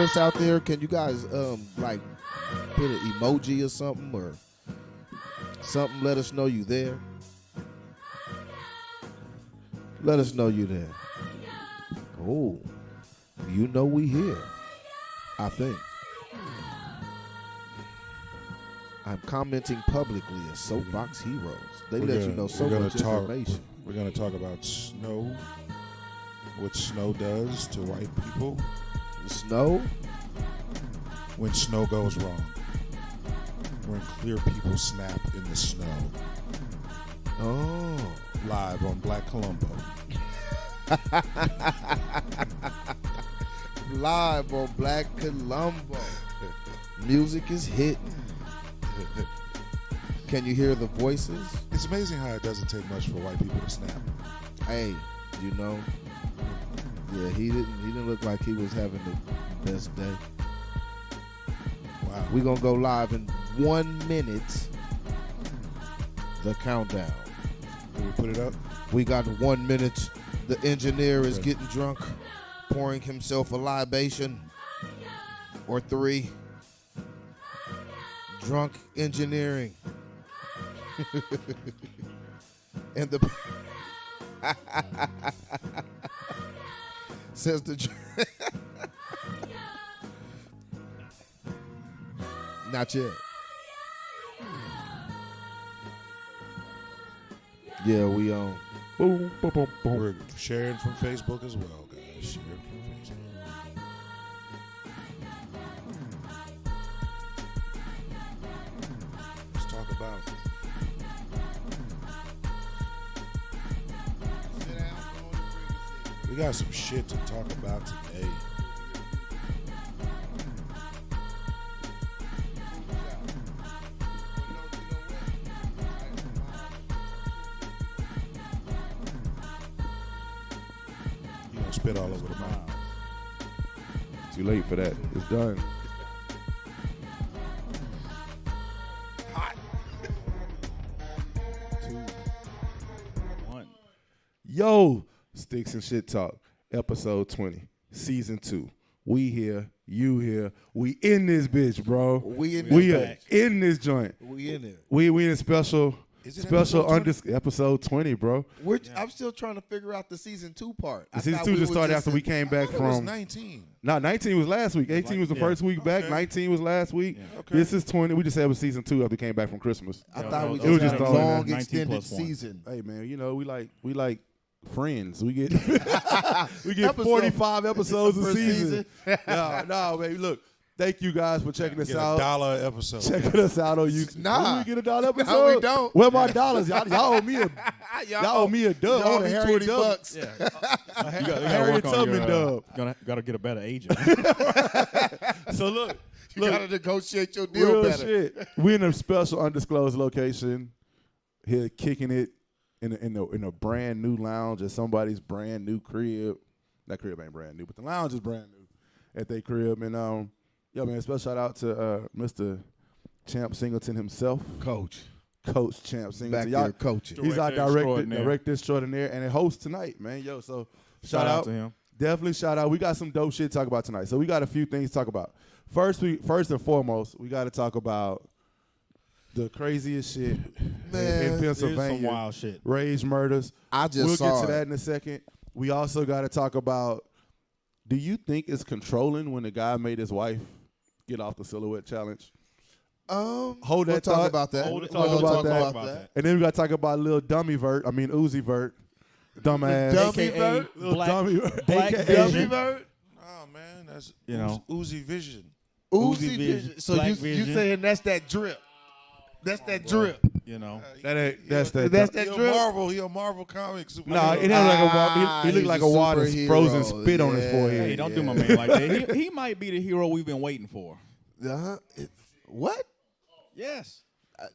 us out there, can you guys like put an emoji or something let us know you there. Let us know you there. Oh, you know we here, I think. I'm commenting publicly as Soapbox Heroes. They let you know so much information. We're going to talk about snow, what snow does to white people. Snow? When snow goes wrong. When clear people snap in the snow. Oh. Live on Black Columbo. Live on Black Columbo. Music is hitting. Can you hear the voices? It's amazing how it doesn't take much for white people to snap. Hey, you know, yeah, he didn't look like he was having the best day. Wow. We're gonna go live in 1 minute. The countdown. Can we put it up? We got 1 minute. The engineer is getting drunk, pouring himself a libation or 3. Drunk engineering. And the says the not yet. Yeah, we on. Boom, boom, boom, boom. We're sharing from Facebook as well, guys. Sharing from Facebook. Let's talk about it. We got some shit to talk about today. You gonna spit all over the mouth. Too late for that. It's done. Hot. 2, 1. Yo, Sticks and Shit Talk, episode 20, season 2. We here, you here, we in this bitch, bro. We in this joint. We in it. We in a special episode episode 20, bro. I'm still trying to figure out the season 2 part. The season 2 just started after we came back it was from 19. No, 19 was last week. 18 was the first week back. 19 was last week. Yeah. Okay. This is 20. We just had a season 2 after we came back from Christmas. I thought we it was just had a throwing long that extended season. Hey man, you know we like friends. We get we get 45 episodes a season. No, baby. Look, thank you guys for checking us out. $1 episode. Checking us out on YouTube. Nah. We get $1 episode. No, we don't. Where my dollars? Y'all owe me a y'all owe me a dub. Y'all I owe want a me Harry 20 Dub. bucks. Yeah. You got Harry Tubman dub. Got to get a better agent. So look. You gotta negotiate your deal Real better. shit. We're in a special undisclosed location here, kicking it in a brand new lounge at somebody's brand new crib. That crib ain't brand new, but the lounge is brand new at their crib. And yo man, special shout out to Mr. Champ Singleton himself, Coach Champ Singleton. back Y'all, there coaching. he's our Director director extraordinaire and a host tonight, man. Yo, so Shout out to him. Definitely shout out. We got some dope shit to talk about tonight. So we got a few things to talk about. First and foremost, we got to talk about the craziest shit in Pennsylvania. Some wild shit. Rage murders. I just We'll saw get to it. that in a second. We also got to talk about, do you think it's controlling when the guy made his wife get off the silhouette challenge? Hold Hold we'll that talk thought. about that. We'll We'll talk about that. And then we got to talk about little dummy Vert. I mean Uzi Vert. Dumbass. Dummy AKA Vert? Little Black- dummy Vert. Black AKA Dummy Vert? Oh man, that's You know. Uzi Vision. Uzi Vision. So Black you Vision. saying that's that drip? That's that drip. You know. That's that. That's He drip. a Marvel Comics. Nah, it ain't like he looked he's like a a water superhero. frozen spit on his Yeah. forehead. Hey, don't do my man like that. He might be the hero we've been waiting for. What? Yes.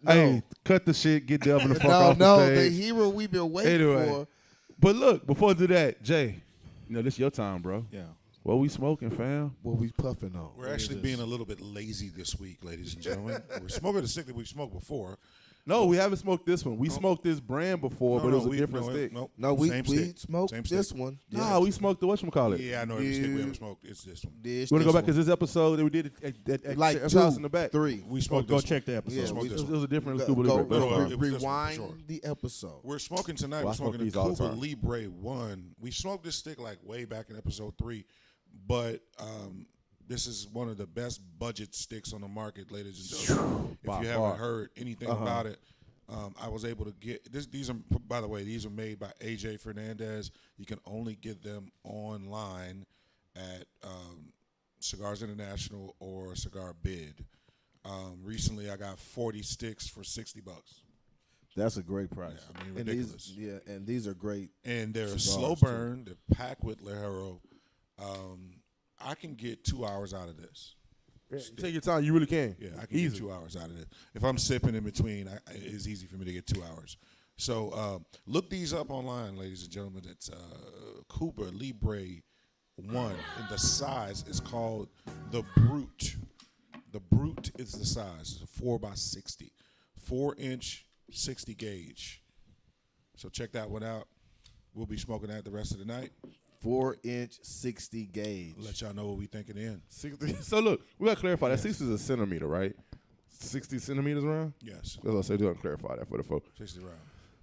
No. Hey, cut the shit, get Delvin the fuck off no, the the stage. hero we've been waiting Anyway. for. But look, before we do that, Jay, you know, this your time, bro. Yeah. What we smoking, fam? What we puffing on? We're actually being a little bit lazy this week, ladies and gentlemen. We're smoking the stick that we've smoked before. No, we haven't smoked this one. We smoked this brand before, but it was a different stick. No, we Same stick. smoked Same this stick. one. Nah, we smoked the whatchamacallit. Yeah, I know every stick we ever smoked. It's this one. You want to go back to this episode that we did at like Chef's 2, house in the back? 3. We smoked Go this check one. the episode. Yeah, Smoked we- this It one. was a different Go, Cuba go, Libre. No, go it was this one for rewind sure. the episode. We're smoking tonight. Well, I We're smoke smoking a these all the Cuba time. Libre 1. We smoked this stick like way back in episode 3, but this is one of the best budget sticks on the market, ladies and gentlemen. If By you far. haven't heard anything about it, I was able to get this. These are, by the way, these are made by AJ Fernandez. You can only get them online at Cigars International or Cigar Bid. Recently, I got 40 sticks for $60. That's a great price. Yeah, I mean, and ridiculous. and these are great. And they're Cigars, slow too. burn. They're packed with Lajero. I can get 2 hours out of this. Take your time. You really can. Yeah, I can get 2 hours out of it. If I'm sipping in between, it's easy for me to get 2 hours. So look these up online, ladies and gentlemen. It's Cuba Libre 1. And the size is called the Brute. The Brute is the size. It's a 4x60. 4-inch, 60 gauge. So check that one out. We'll be smoking that the rest of the night. 4-inch, 60 gauge. Let y'all know what we thinking in. 60. So look, we gotta clarify that 60 is a centimeter, right? 60 centimeters around. Yes. That's what I say. Do gotta clarify that for the folks. 60 round.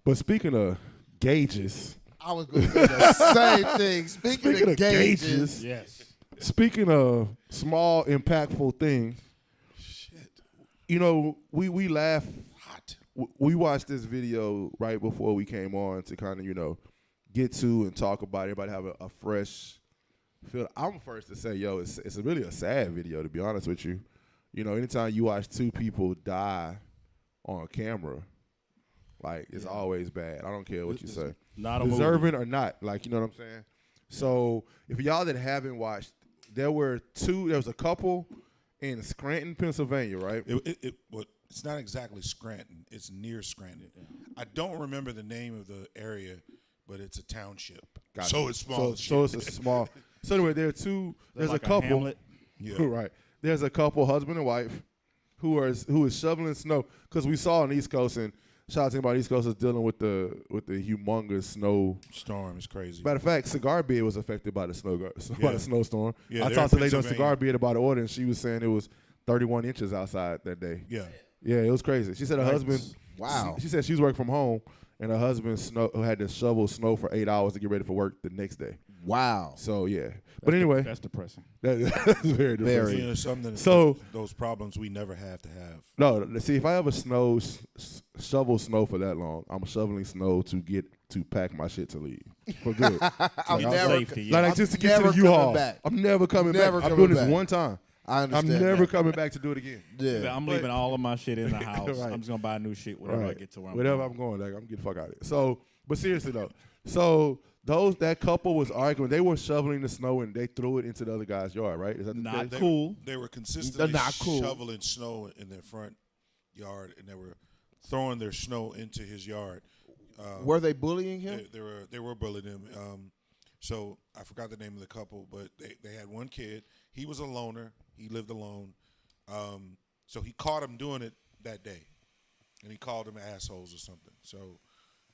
But speaking of gauges, I was going to say the same thing. Speaking of gauges, Yes. speaking of small, impactful things, Shit. you know, we laugh. Hot. We watched this video right before we came on to kind of, you know, get to and talk about it. Everybody have a fresh feel. I'm first to say, yo, it's really a sad video, to be honest with you. You know, anytime you watch 2 people die on camera, like, it's always bad. I don't care what you say. Not a Deserving or not, like, you know what I'm saying? So if y'all that haven't watched, there was a couple in Scranton, Pennsylvania, right? It's not exactly Scranton. It's near Scranton. I don't remember the name of the area, but it's a township. Gotcha. So it's small. as So shit. it's a small. So anyway, there's Like a couple. Hamlet? Yeah. Right. There's a couple, husband and wife, who is shoveling snow, because we saw on the East Coast, and shout out to anybody on the East Coast is dealing with the humongous snow. Storm is crazy. Matter of fact, Cigar Beard was affected by the by the snowstorm. Yeah, I they're talked in to a lady on Pennsylvania. Cigar Beard about the order, and she was saying it was 31 inches outside that day. Yeah. Yeah, it was crazy. She said her husband. Wow. She said she was working from home, and her husband had to shovel snow for 8 hours to get ready for work the next day. Wow. So yeah, but anyway, That's depressing. that's very depressing. You know, something. So- those problems we never have to have. No, see, if I ever shovel snow for that long, I'm shoveling snow to pack my shit to leave for good. I'm Like, never, safety, yeah. like just to get to never the U-Haul. coming back. I'm never coming Never back. I'm coming doing this back. one time. I I'm understand. never that. coming back to do it again. Yeah. I'm leaving all of my shit in the house. Right. I'm just gonna buy new shit whenever I Right. get to where Wherever I'm I'm going, like, I'm getting the fuck out of it. So, but seriously though, so that couple was arguing. They were shoveling the snow and they threw it into the other guy's yard. Right? Is that the Not case? cool. They were consistently They're not cool. shoveling snow in their front yard, and they were throwing their snow into his yard. Were they bullying him? They were bullying him. So I forgot the name of the couple, but they had one kid. He was a loner. He lived alone. So he caught him doing it that day, and he called them assholes or something. So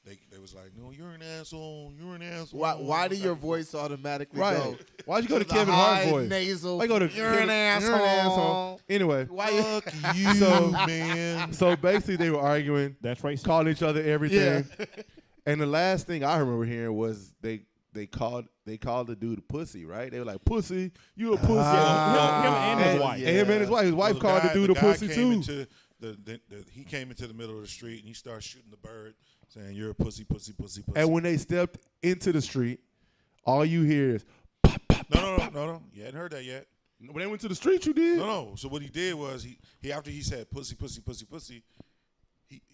they was like, "No, you're an asshole. You're an asshole." Why do your voice automatically Right. go? Why'd you go to the Kevin high Hart voice? nasal. Why you go to You're an asshole. Anyway, Why you? Fuck you, So- man. so basically they were arguing, That's racist. calling each other everything. And the last thing I remember hearing was they called the dude a pussy, right? They were like, "Pussy, you a pussy." him and his wife. And him and his wife. His wife Well, called the dude a guy pussy came too. into he came into the middle of the street and he started shooting the bird, saying, "You're a pussy, pussy, pussy, pussy." And when they stepped into the street, all you hear is, No. You hadn't heard that yet. when they went to the street, you did? No. So what he did was he after he said pussy, pussy, pussy, pussy,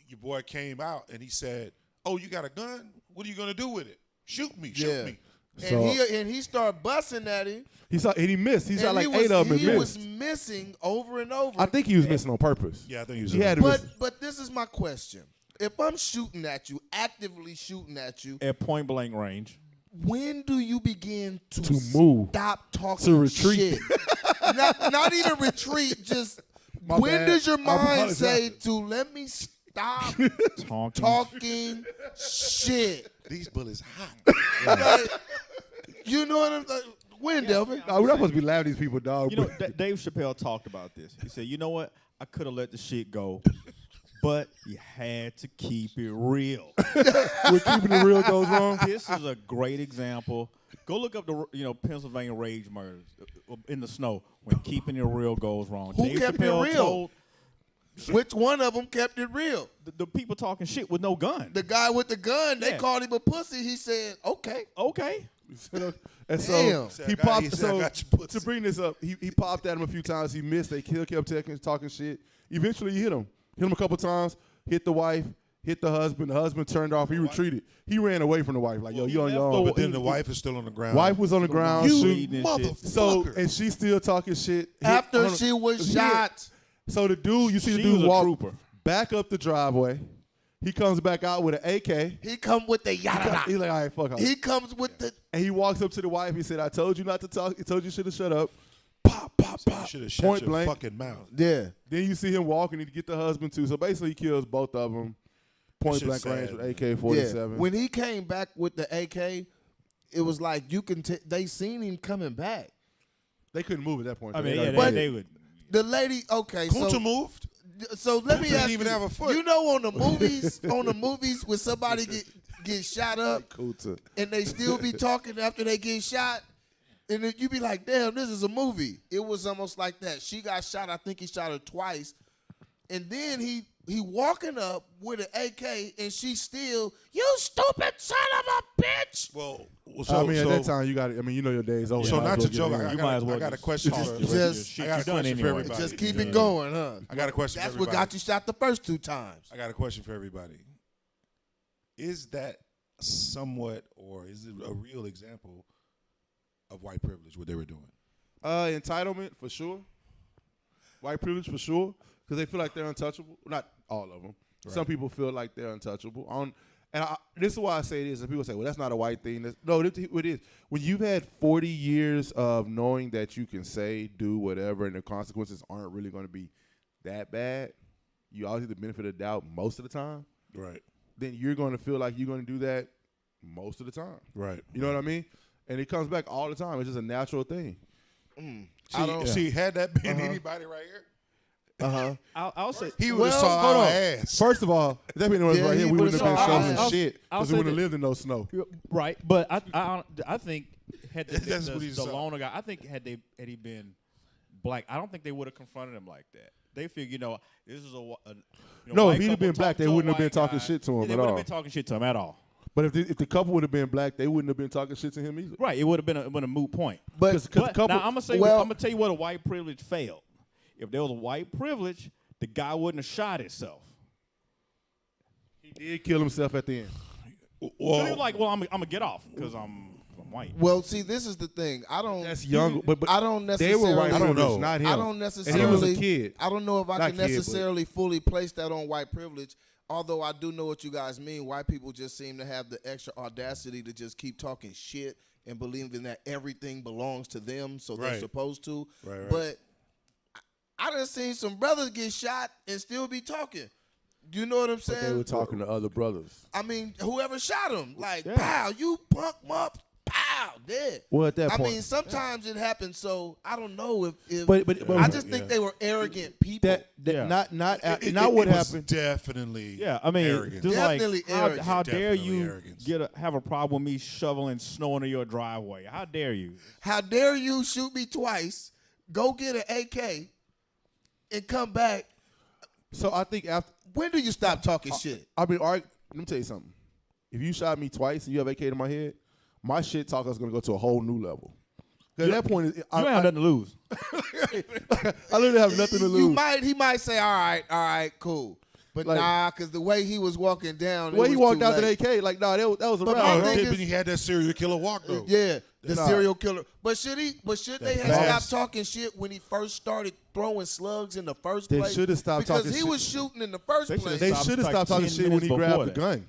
your boy came out and he said, "Oh, you got a gun? What are you gonna do with it? Shoot me, shoot Yeah. me." And he started busting at him. He missed. He shot and like he was, 8 of them and he missed. was missing over and over. I think he was missing on purpose. Yeah, I think he was. He had to miss. But this is my question: if I'm shooting at you, actively shooting at you, At point blank range. when do you begin to move, stop talking to retreat? shit? not even retreat. Just My when bad. does your I mind apologize. say to let me stop talking shit. These bullets hot. Like, you know what I'm like? When, Delvin? We're not supposed to be laughing at these people, dog. You know, Dave Chappelle talked about this. He said, you know what? I could have let the shit go, but you had to keep it real. When keeping it real goes wrong. This is a great example. Go look up the Pennsylvania rage murders in the snow when keeping it real goes wrong. Who Dave kept it Chappelle real? told Which one of them kept it real? the people talking shit with no gun. The guy with the gun, they Yeah. called him a pussy. He said, okay. Okay. And so Damn. he popped. He said, So "I got your pussy." to bring this up, he popped at him a few times. He missed. They kept talking shit. Eventually, he hit him. Hit him a couple times. Hit the wife. Hit the husband. The husband turned off. He retreated. He ran away from the wife. Like, yo, you on your own. But then the wife is still on the ground. Wife was on the ground You shooting. motherfucker. So and she's still talking shit. After she was shot. So the dude, you see the She was dude a walk trooper. back up the driveway. He comes back out with an AK. He come with the He's yada. like, all right, fuck off. He comes with the. And he walks up to the wife. He said, I told you not to talk. He told you should have shut up. Pop, pop, pop. You should have shut Point your blank. fucking mouth. Yeah. Then you see him walking. He get the husband too. So basically, he kills both of them. Point Shit blank sad, range with man. AK-47. Yeah. When he came back with the AK, it was like you can. They seen him coming back. They couldn't move at that point. I mean, yeah, But- they would. The lady. Okay. Kunta moved. So let me Didn't ask even you. have a foot. You know, on the movies, when somebody get shot up, Kunta. and they still be talking after they get shot, and then you be like, damn, this is a movie. It was almost like that. She got shot. I think he shot her twice, and then he walking up with an AK, and she still, you stupid son of a bitch. Well, I mean, at that time, you got. I mean, you know your days over. So You might not as to well joke, get it I in. You might as well got a just- question. just- for- just- I got a done question for anyway. everybody. Just keep it going, huh? I got a question. That's for what everybody. got you shot the first 2 times. I got a question for everybody. Is that somewhat, or is it a real example of white privilege, what they were doing? Entitlement for sure. White privilege for sure, because they feel like they're untouchable. Not all of them. Right. Some people feel like they're untouchable. This is why I say this, and people say, "Well, that's not a white thing." No, it is. When you've had 40 years of knowing that you can say, do whatever, and the consequences aren't really going to be that bad, you always get the benefit of the doubt most of the time. Right. Then you're going to feel like you're going to do that most of the time. Right. You know what I mean? And it comes back all the time. It's just a natural thing. See, had that been anybody right here, I'll say he would have saw hold our on. ass. First of all, if that been right Yeah, here, he we wouldn't have been would've saw shoveling us. shit I'll because say we wouldn't have that- lived in no snow. right, but I think had That's the what he saw. loner guy, I think had he been black, I don't think they would have confronted him like that. They figured, this is No, white if he'd have couple been black, talk they to a wouldn't have been white talking guy. shit to him They at wouldn't all. have been talking shit to him at all. But if the couple would have been black, they wouldn't have been talking shit to him either. Right, it would have been a moot point. But Because the couple, Now I'm gonna tell you what a white privilege failed. If there was a white privilege, the guy wouldn't have shot himself. he did kill himself at the end. So he was like, well, I'm gonna get off because I'm white. Well, see, this is the thing. I don't. That's young, but I don't they necessarily. were white I don't privilege, know. not him. I don't And necessarily. he was a kid. I don't know if I Not can kid, but- necessarily fully place that on white privilege. Although I do know what you guys mean. White people just seem to have the extra audacity to just keep talking shit and believing that everything belongs to them, so they're Right. supposed to. Right. But I done seen some brothers get shot and still be talking. Do you know what I'm But saying? they were talking to other brothers. I mean, whoever shot him, like, Yeah. pow, you punk mup, pow, dead. Well, at that I point, mean, sometimes it happens, so I don't know if But I just think they were arrogant people. that Yeah. not It what was happened. Definitely. Yeah, I mean, arrogant. just Definitely like arrogant. how dare Definitely you arrogance. have a problem with me shoveling snow into your driveway? How dare you? How dare you shoot me twice, go get an AK, and come back? So I think after, When do you stop talking shit? I mean, let me tell you something. If you shot me twice and you have AK to my head, my shit talk is going to go to a whole new level. 'Cause at that point, You don't have nothing to lose. I literally have nothing to lose. He might say, all right, cool. But Like- nah, because the way he was walking down, The way it he was walked too out to the late. AK, like, nah, that was a But wrap. my bro. thing But is- he had that serial killer walk though. Yeah, the Nah. serial killer. But should they have fast. stopped talking shit when he first started throwing slugs in the first They place? should have stopped because talking he shit. was shooting in the first They place. They Stopped should have like stopped talking 10 shit when he minutes grabbed before the that. gun.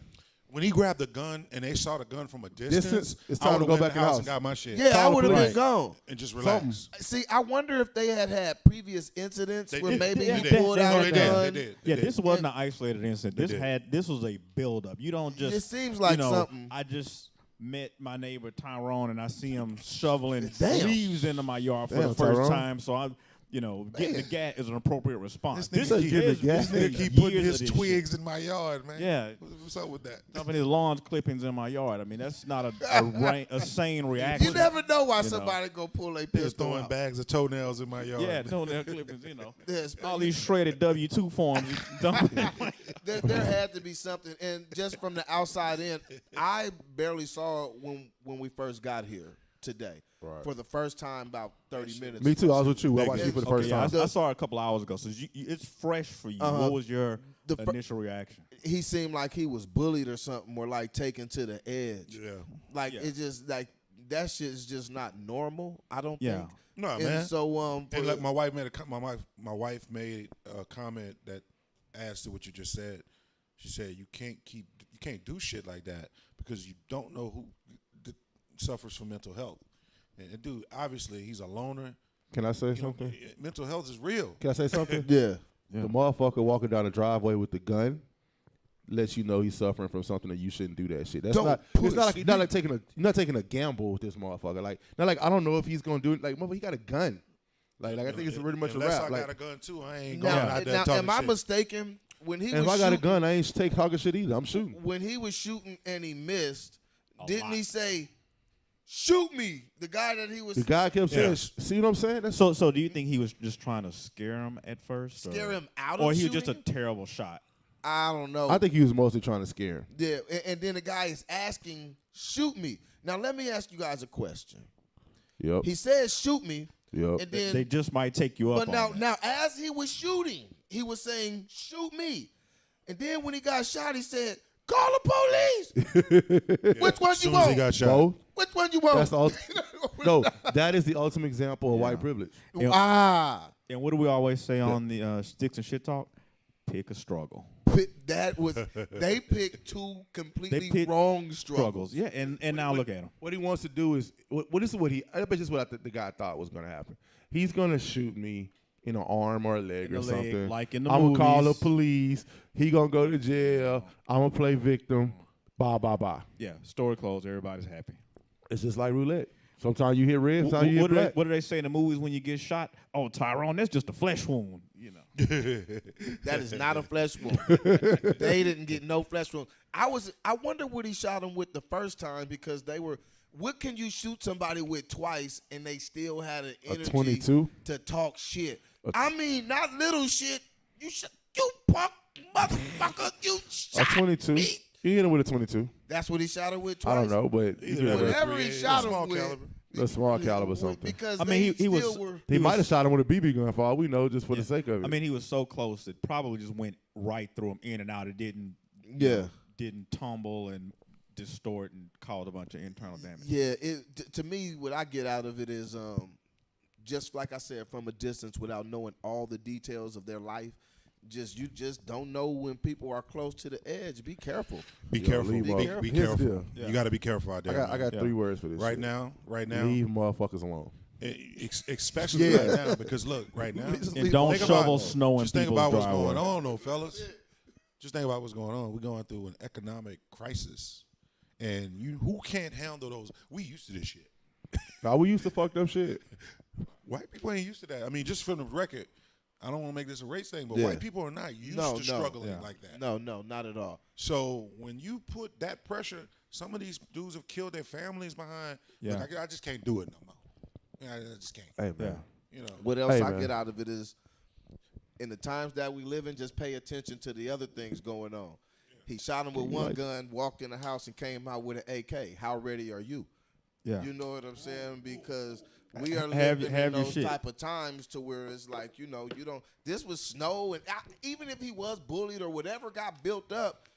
When he grabbed the gun and they saw the gun from a distance, it's I time to would go have back in in the the house house. and got my shit. Yeah, I Call would have been police. gone. And just relax. See, I wonder if they had previous incidents They where did. maybe They he did. pulled No, out they a did. gun. They did. Yeah, They this did. wasn't an isolated incident. They did. This was a buildup. You don't just. It seems like something. I just met my neighbor Tyrone, and I see him shoveling Damn. leaves into my yard for Damn, the first Tyrone. time. So I'm, getting the gat is an appropriate response. This nigga keep- This nigga keep putting his twigs in my yard, man. Yeah. What's up with that? Dumping his lawn clippings in my yard. I mean, that's not a sane reaction. You never know why You know. somebody go pull a Just pistol throwing out. bags of toenails in my yard. Yeah, toenail clippings. Yes, All these shredded W-2 forms. dumping. there had to be something, and just from the outside in, I barely saw it when we first got here today. Right. For the first time, about 30 minutes. Me too. I was with you. I Nigga. watched you for the Okay, first yeah, time. I saw it a couple hours ago, so it's fresh for you. Uh-huh. What was your The fir- initial reaction? He seemed like he was bullied or something, or like taken to the edge. Yeah. Like Yeah. it's just like that shit is just not normal. I don't Yeah. think. No, And man. so And like my wife made my wife made a comment that adds to what you just said. She said you can't do shit like that because you don't know who suffers from mental health. And dude, obviously he's a loner. Can I say You know, something? mental health is real. Can I say something? yeah. The motherfucker walking down the driveway with the gun lets you know he's suffering from something that you shouldn't do that shit. That's Don't not. push. It's not like you're not taking a gamble with this motherfucker. Like not like I don't know if he's gonna do it. Like motherfucker, he got a gun. Like I think it's really much a Unless rap. I Like got a gun too, I ain't going Now, out there now talking am I shit. mistaken? When he and if was I got a shooting, gun, I ain't take talking shit either. I'm shooting. when he was shooting and he missed, A didn't lot. he say, "Shoot me"? The guy that he was The guy kept saying, Yeah. "See what I'm saying?" That's So do you think he was just trying to scare him at first? scare him out Or of he was shooting just a terrible shot? I don't know. I think he was mostly trying to scare him. Yeah, and then the guy is asking, "Shoot me." Now let me ask you guys a question. Yep. He says, "Shoot me," Yep. and then They just might take you up but on now, that. now, as he was shooting, he was saying, "Shoot me," and then when he got shot, he said, "Call the police." Which one As you soon as he want? got shot. Both. Which one you want? That's the no. That is the ultimate example of white privilege. Ah, And what do we always say on the Sticks and Shit Talk? Pick a struggle. that was they picked two completely picked wrong struggles. Yeah, and now look at him. What he wants to do is this is what he. I bet this is what the guy thought was going to happen. He's going to shoot me in an arm or a leg In or the leg, something. like in the I'm gonna call the movies. police. He gonna go to jail. I'm gonna play victim. Bye bye bye. Yeah, story closed. Everybody's happy. It's just like roulette. Sometimes you hit red. Sometimes you hit black. What do they say in the movies when you get shot? Oh, Tyrone, that's just a flesh wound. That is not a flesh wound. They didn't get no flesh wound. I wonder what he shot him with the first time because they were. What can you shoot somebody with twice and they still had an energy 22? to talk shit? I mean, not little shit. You punk motherfucker. You A shot 22. me. He hit him with a 22. That's what he shot him with twice. I don't know, but Either that or Whatever he 380, shot small him with. caliber. a small caliber something. Because I mean, they he was- still were. He might was- have shot him with a BB gun for all we know, just for the sake of it. I mean, he was so close it probably just went right through him in and out. It didn't. Yeah. Didn't tumble and distort and cause a bunch of internal damage. Yeah, to me, what I get out of it is just like I said, from a distance, without knowing all the details of their life. You just don't know when people are close to the edge. Be careful. Be careful. leave Be, mother- be Here's the careful. deal. You got to be careful out there. I got Yeah. 3 words for this. right shit. now, Leave motherfuckers alone. especially Yeah. right now, because look, right now, And don't think shovel about- snow in just think people's about what's driveway. going on, though, fellas. Just think about what's going on. We're going through an economic crisis, and who can't handle those? We used to this shit. Now we used to fucked up shit. White people ain't used to that. I mean, just for the record, I don't want to make this a race thing, but Yeah. white people are not used No, to no. struggling Yeah. like that. No, not at all. So when you put that pressure, some of these dudes have killed their families behind. Yeah. Look, I just can't do it no more. I just can't. Hey man. You know. What else Hey, I man. get out of it is, in the times that we live in, just pay attention to the other things going on. He shot him with one gun, walked in the house, and came out with an AK. How ready are you? Yeah. You know what I'm saying? Because we are Have living your in those shit. type of times to where it's like, you don't. This was snow, and even if he was bullied or whatever got built up,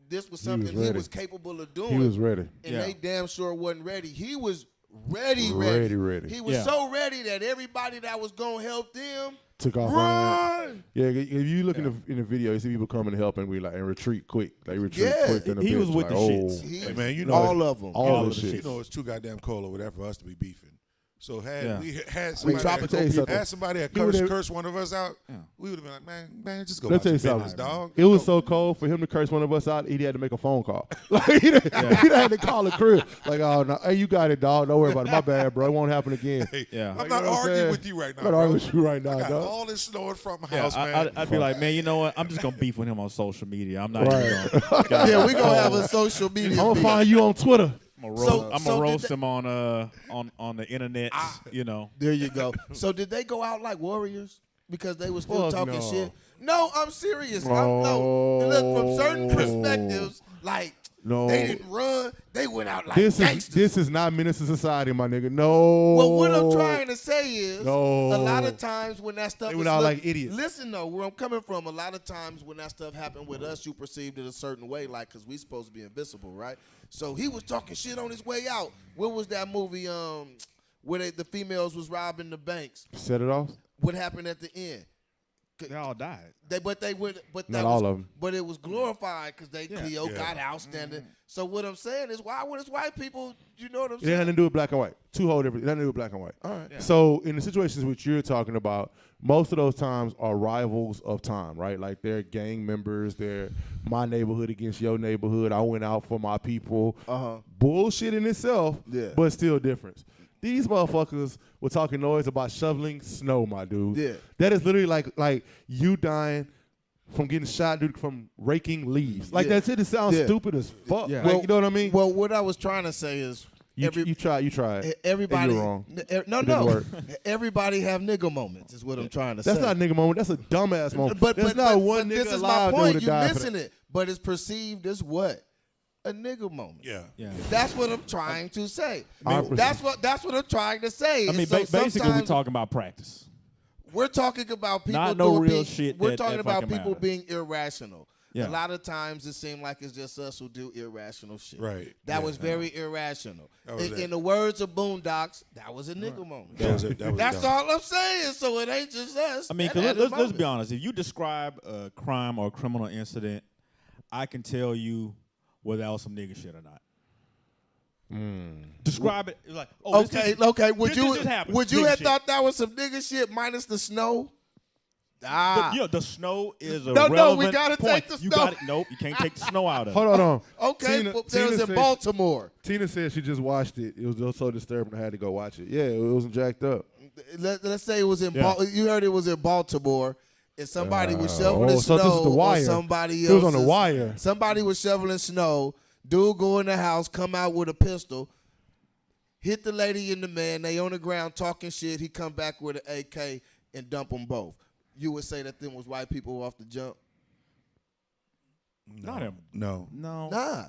this was something he ready. was capable of doing. He was ready. and Yeah. they damn sure wasn't ready. He was ready. Ready. He was Yeah. so ready that everybody that was gonna help them took off. Run! Yeah, if you look in the video, you see people coming to help and and retreat quick. They retreat quick. In the he was bitch, with the shits. Hey, man, you know all of them. all of the the shit. You know it's too goddamn cold over there for us to be beefing. So Yeah. we had somebody that cursed one of us out, we would have been like, man, just go Let about me your tell you business, something. dog. It was so cold for him to curse one of us out. He had to make a phone call. Like he had to call a crib. Like, oh no, hey, you got it, dog. Don't worry about it. My bad, bro. It won't happen again. Hey, Yeah. I'm Like, not you know what I'm arguing saying? with you right now, I'm not bro. arguing with you right now, I got dog. all this snow in front of my Yeah, house, man. I'd be like, man, you know what? I'm just gonna beef with him on social media. I'm not Right. even gonna. Yeah, we gonna have a social media. I'm gonna beef. find you on Twitter. I'm So gonna did roast they- him on the internet. You know. There you go. So did they go out like warriors because they were still Fuck talking no. shit? No, I'm serious. No. No, look, from certain perspectives, like No. they didn't run, they went out like This gangsters. is not menace to society, my nigga. No. Well, what I'm trying to say is, No. a lot of times when that stuff They is went out like idiots. Listen though, where I'm coming from, a lot of times when that stuff happened with us, you perceived it a certain way, like because we supposed to be invisible, right? So he was talking shit on his way out. What was that movie? Where the females was robbing the banks. Set it off. What happened at the end? They all died. They went, but Not that all was, of 'em. But it was glorified because Cleo Yeah. got outstanding. So what I'm saying is, why when it's white people, you know what I'm It had saying? nothing to do with black and white. Two whole different. It had nothing to do with black and white. All right. Yeah. So in the situations which you're talking about, most of those times are rivals of time, right? Like they're gang members. They're my neighborhood against your neighborhood. I went out for my people. Bullshit in itself, Yeah. but still difference. These motherfuckers were talking noise about shoveling snow, my dude. Yeah. That is literally like you dying from getting shot, dude, from raking leaves. Like Yeah. that shit, it sounds Yeah. stupid as fuck. Yeah. Like, you know what I mean? Well, what I was trying to say is, you tried. everybody. You were wrong. No, It didn't no. work. Everybody have nigga moments. Is what I'm trying to That's say. not a nigga moment. That's a dumbass moment. But There's but, not but, one but nigga this is my alive that point. would've You died for missing that. it, but it's perceived as what? A nigga moment. Yeah. Yeah. That's what I'm trying to say. I mean, That's what I'm trying to say. I And mean, so basically, we're sometimes talking about practice. we're talking about people Not no doing real being, shit We're that talking about fucking people matter. being irrational. Yeah. A lot of times it seems like it's just us who do irrational shit. Right. That Yeah. was very irrational. That was it. In the words of Boondocks, that was a nigga moment. That was it. That was That's dumb. all I'm saying. So it ain't just us. I mean, That 'cause had a let's moment. be honest. If you describe a crime or a criminal incident, I can tell you whether that was some nigga shit or not. Describe it like, oh, Okay, this okay. Would this you just happened. would you Nigga have shit. thought that was some nigga shit minus the snow? The snow is a No, relevant we gotta point. take the You snow. got it. Nope, you can't take the snow out of it. Hold on. Okay, Tina- but there was Tina in said- Baltimore. Tina said she just watched it. It was so disturbing I had to go watch it. Yeah, it wasn't jacked up. Let's say it was in Yeah. you heard it was in Baltimore, and somebody was shoveling so snow. this is The Wire. Or somebody It was on The else's- Wire. Somebody was shoveling snow. Dude go in the house, come out with a pistol, hit the lady and the man. They on the ground talking shit. He come back with an AK and dump them both. You would say that them was white people off the jump? Not him. No. No. Nah.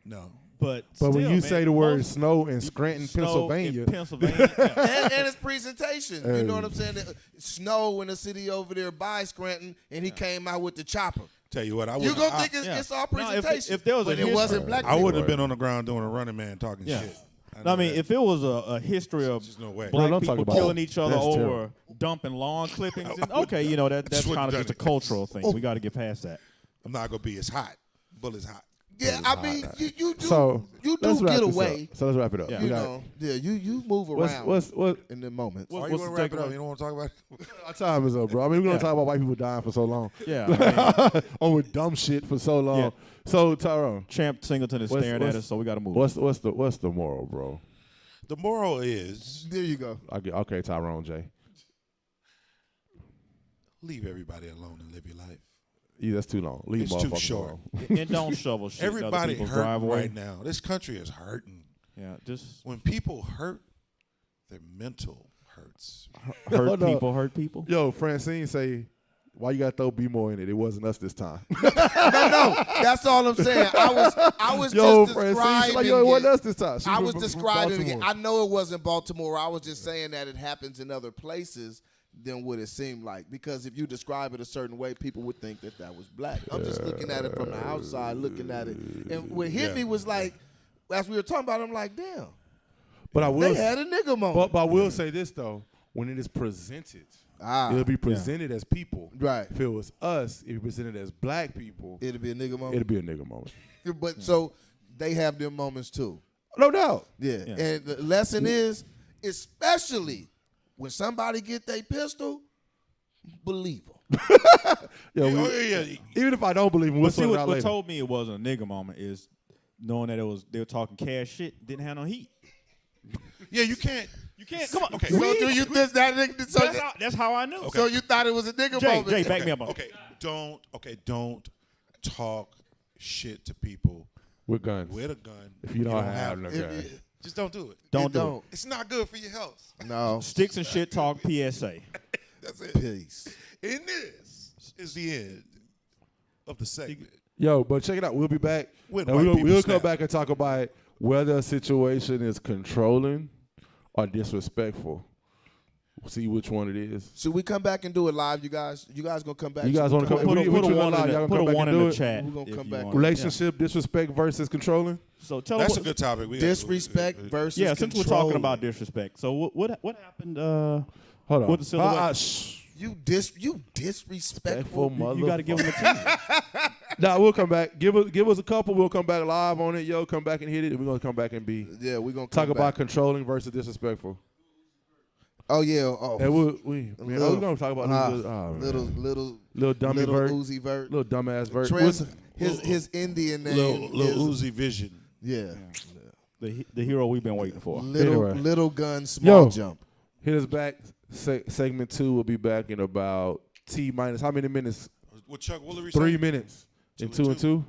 No. But But when still, you man, say the word most snow in Scranton, snow Pennsylvania, in Pennsylvania, yeah. and his presentation. You know what I'm saying? Snow in the city over there by Scranton, and he came out with the chopper. Tell you what, I You would. gonna think it's, yeah. it's all No, if- presentation. if there was a but it history- wasn't black I people. wouldn't have been on the ground doing a running man talking Yeah. shit. No, I mean, that. if it was a history of There's no way. black don't talk people about killing it. each other That's over terrible. dumping lawn clippings, then okay, you know that's wouldn't kind of done just a it. cultural thing. We got to get past that. I'm not gonna be as hot. Bullet's hot. Yeah, I mean, you do so you let's do wrap get this away. up. So let's wrap it up. Yeah. We You got- know, yeah, you move around what in the moments. Why What's you the wanna wrap it up? takeaway? You don't want to talk about it? our time is up, bro. I mean, we're gonna Yeah. talk about white people dying for so long, Yeah, I mean, over dumb shit for so long. Yeah. So Tyrone, Champ Singleton is What's- staring at what's- us, so we got to move. what's the moral, bro? The moral is There you go. Okay, Tyrone J. leave everybody alone and live your life. Yeah, that's too long. Leave It's too motherfuckers short. alone. And don't shovel shit. in other Everybody people's hurting driveway. right now. This country is hurting. Yeah, just When people hurt, their mental hurts. hurt Hold up. people. Hurt people. Yo, Francine say, why you got to throw B-more in it? It wasn't us this time. No, that's all I'm saying. I was Yo, just Francine, describing she's like, yo, it wasn't it. us this time. She I from- was from describing it. Baltimore. I know it wasn't Baltimore. I was just saying that it happens in other places than what it seemed like. Because if you describe it a certain way, people would think that that was black. I'm just looking at it from the outside, looking at it. And what hit me was like, as we were talking about it, I'm like, damn, But I will they had a nigga moment. But I will say this though, when it is presented It'll be presented as people. Right. If it was us, if it presented as black people, It'll be a nigga moment. it'll be a nigga moment. But so they have their moments too. No doubt. Yeah. And the lesson is, especially when somebody get their pistol, believe them. Even if I don't believe him, we'll But see, sort it out what later. told me it wasn't a nigga moment is knowing that they were talking cash shit, didn't have no heat. Yeah, you can't. Come on. Okay. So do you think that nigga? So, That's how I knew. so you thought it was a nigga Jay, moment? Jay, back me up on Okay, don't talk shit to people With guns. with a gun. If you don't have no If gun. you- Just don't do it. Don't It do don't. It's not good for your health. No. Sticks and shit talk PSA. That's it. Peace. And this is the end of the segment. Yo, but check it out. We'll be back. When And white we'll people come snap. back and talk about whether a situation is controlling or disrespectful. We'll see which one it is. Should we come back and do it live, you guys? You guys gonna come back? You guys want to come? Put a we one live. Y'all in gonna come back and the do it? chat. We're gonna if come you back. want. Relationship disrespect versus controlling. So tell That's us a good topic. We Disrespect versus Yeah, since we're talking controlling. about disrespect. So what happened? Hold on. With the silhouette? You disrespectful. Mother. You got to give them a teaser. Nah, we'll come back. Give us a couple. We'll come back live on it. Yo, come back and hit it. And we're gonna come back and be Yeah, we're gonna talk come about back. controlling versus disrespectful. Oh yeah. Oh. And we're gonna talk about little dummy little vert, Uzi Vert. little dumbass vert. His Indian name. Little is, Uzi Vision. Yeah. the hero we've been waiting for. Little Anyway. little gun, small jump. Hit us back. Segment 2 will be back in about T minus how many minutes? What Chuck Woolery 3 said? minutes. In 2 2 and and 2.